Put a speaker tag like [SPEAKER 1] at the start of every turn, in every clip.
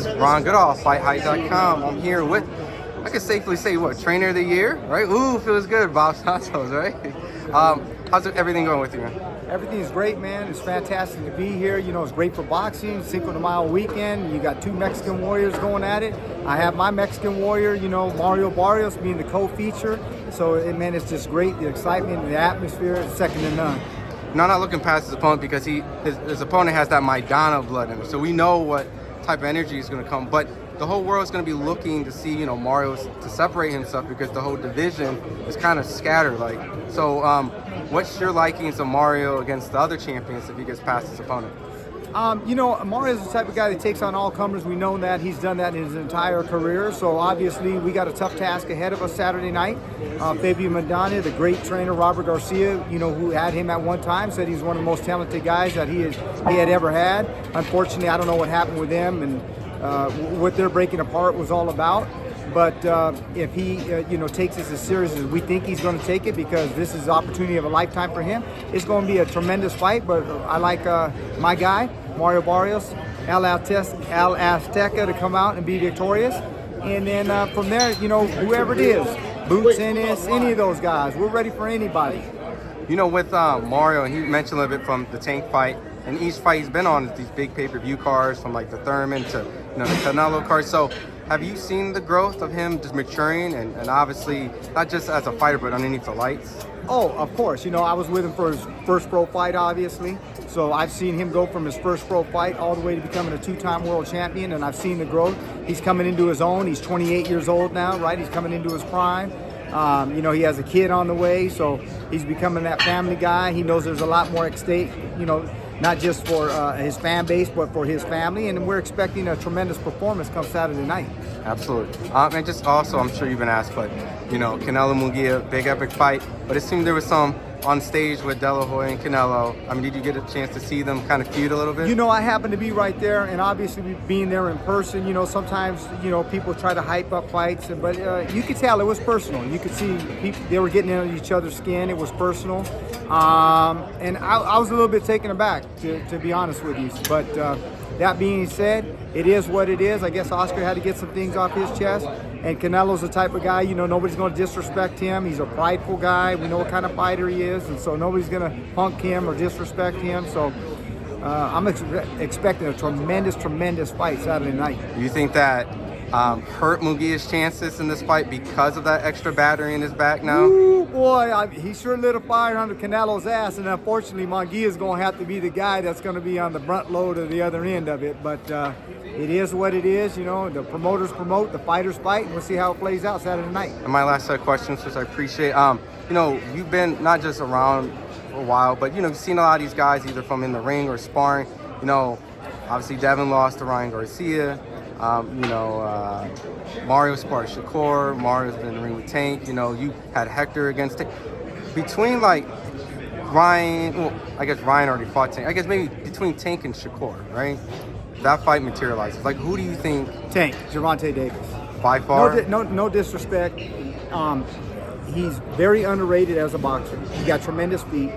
[SPEAKER 1] Ron Goodall, FightHype.com. I'm here with, I could safely say, what, trainer of the year, right? Ooh, feels good, Bob Santos, right? How's everything going with you, man?
[SPEAKER 2] Everything's great, man. It's fantastic to be here. You know, it's great for boxing. Cinco de Mayo weekend. You got two Mexican warriors going at it. I have my Mexican warrior, you know, Mario Barrios, being the co-feature. So, man, it's just great. The excitement, the atmosphere is second to none.
[SPEAKER 1] No, I'm not looking past his opponent because his opponent has that Maidana blood in him. So we know what type of energy is going to come. But the whole world's going to be looking to see, you know, Mario to separate himself because the whole division is kind of scattered. Like, so what's your likings of Mario against the other champions if he gets past his opponent?
[SPEAKER 2] You know, Mario's the type of guy that takes on all comers. We know that. He's done that in his entire career. So obviously we got a tough task ahead of us Saturday night. Fabio Madonna, the great trainer, Robert Garcia, you know, who had him at one time, said he's one of the most talented guys that he had ever had. Unfortunately, I don't know what happened with them and what their breaking apart was all about. But if he, you know, takes this as serious as we think he's going to take it, because this is the opportunity of a lifetime for him, it's going to be a tremendous fight. But I like my guy, Mario Barrios, El Azteca, to come out and be victorious. And then from there, you know, whoever it is, Boots, Ennis, any of those guys, we're ready for anybody.
[SPEAKER 1] You know, with Mario, and he mentioned a little bit from the Tank fight, and each fight he's been on is these big pay-per-view cards, from like the Thurman to, you know, the Canelo card. So have you seen the growth of him just maturing and obviously not just as a fighter but underneath the lights?
[SPEAKER 2] Oh, of course. You know, I was with him for his first pro fight, obviously. So I've seen him go from his first pro fight all the way to becoming a two-time world champion, and I've seen the growth. He's coming into his own. He's 28 years old now, right? He's coming into his prime. You know, he has a kid on the way, so he's becoming that family guy. He knows there's a lot more at stake, you know, not just for his fan base, but for his family. And we're expecting a tremendous performance come Saturday night.
[SPEAKER 1] Absolutely. And just also, I'm sure you've been asked, but, you know, Canelo Munguia, big epic fight. But it seemed there was some on stage with De La Hoya and Canelo. I mean, did you get a chance to see them kind of feud a little bit?
[SPEAKER 2] You know, I happened to be right there, and obviously being there in person, you know, sometimes, you know, people try to hype up fights, but you could tell it was personal. You could see people, they were getting into each other's skin. It was personal. And I was a little bit taken aback, to be honest with you. But that being said, it is what it is. I guess Oscar had to get some things off his chest. And Canelo's the type of guy, you know, nobody's going to disrespect him. He's a prideful guy. We know what kind of fighter he is. And so nobody's going to punk him or disrespect him. So I'm expecting a tremendous fight Saturday night.
[SPEAKER 1] Do you think that hurt Munguia's chances in this fight because of that extra battery in his back now?
[SPEAKER 2] Ooh, boy, he sure lit a fire under Canelo's ass, and unfortunately Munguia's going to have to be the guy that's going to be on the front load of the other end of it. But it is what it is, you know. The promoters promote, the fighters fight, and we'll see how it plays out Saturday night.
[SPEAKER 1] And my last set of questions, which I appreciate, you know, you've been not just around for a while, but, you know, you've seen a lot of these guys either from in the ring or sparring. You know, obviously Devin lost to Ryan Garcia. You know, Mario sparred Shakur. Mario's been in the ring with Tank. You know, you had Hector against Tank. Between, like, Ryan, well, I guess Ryan already fought Tank. I guess maybe between Tank and Shakur, right? That fight materializes. Like, who do you think?
[SPEAKER 2] Tank, Gervonta Davis.
[SPEAKER 1] By far?
[SPEAKER 2] No disrespect. He's very underrated as a boxer. He got tremendous feet.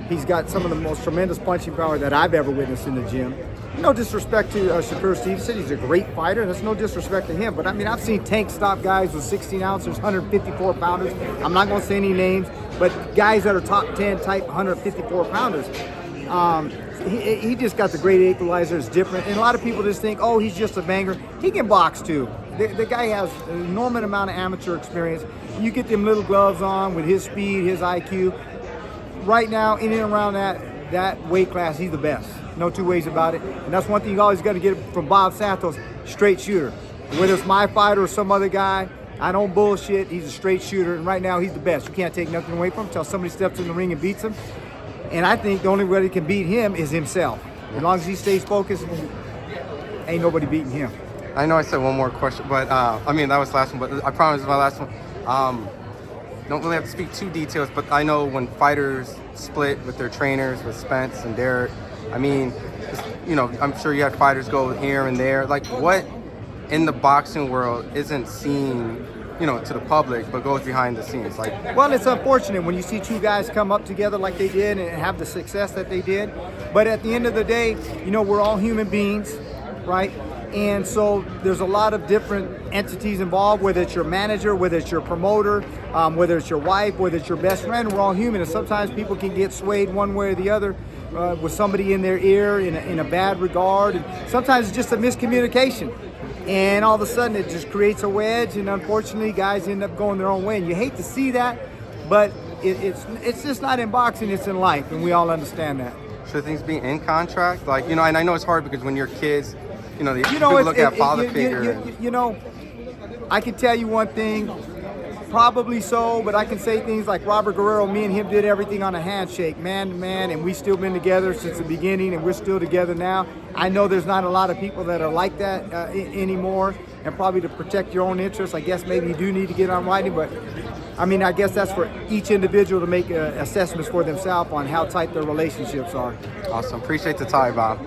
[SPEAKER 2] He's got some of the most tremendous punching power that I've ever witnessed in the gym. No disrespect to Shakur Stevenson. He's a great fighter, and there's no disrespect to him. But, I mean, I've seen Tank stop guys with 16 ounces, 154 pounders. I'm not going to say any names, but guys that are top 10 type 154 pounders. He just got the great equalizer. It's different. And a lot of people just think, oh, he's just a banger. He can box, too. The guy has an enormous amount of amateur experience. You get them little gloves on with his speed, his IQ. Right now, in and around that weight class, he's the best. No two ways about it. And that's one thing you always got to get from Bob Santos, straight shooter. Whether it's my fighter or some other guy, I don't bullshit. He's a straight shooter, and right now he's the best. You can't take nothing away from him until somebody steps in the ring and beats him. And I think the only way that can beat him is himself. As long as he stays focused, ain't nobody beating him.
[SPEAKER 1] I know I said one more question, but I mean, that was the last one, but I promise it's my last one. Don't really have to speak too details, but I know when fighters split with their trainers, with Spence and Derek, I mean, you know, I'm sure you had fighters go here and there. Like, what in the boxing world isn't seen, you know, to the public, but goes behind the scenes? Like,
[SPEAKER 2] well, it's unfortunate when you see two guys come up together like they did and have the success that they did. But at the end of the day, you know, we're all human beings, right? And so there's a lot of different entities involved, whether it's your manager, whether it's your promoter, whether it's your wife, whether it's your best friend. We're all human, and sometimes people can get swayed one way or the other with somebody in their ear in a bad regard. And sometimes it's just a miscommunication. And all of a sudden it just creates a wedge, and unfortunately guys end up going their own way. And you hate to see that, but it's just not in boxing, it's in life, and we all understand that.
[SPEAKER 1] Should things be in contract? Like, and I know it's hard because when you're kids, people look at father figure.
[SPEAKER 2] I can tell you one thing, probably so, but I can say things like Robert Guerrero, me and him did everything on a handshake, man to man, and we've still been together since the beginning, and we're still together now. I know there's not a lot of people that are like that anymore, and probably to protect your own interests, I guess maybe you do need to get on writing, but I guess that's for each individual to make assessments for themselves on how tight their relationships are.
[SPEAKER 1] Awesome. Appreciate the time, Bob.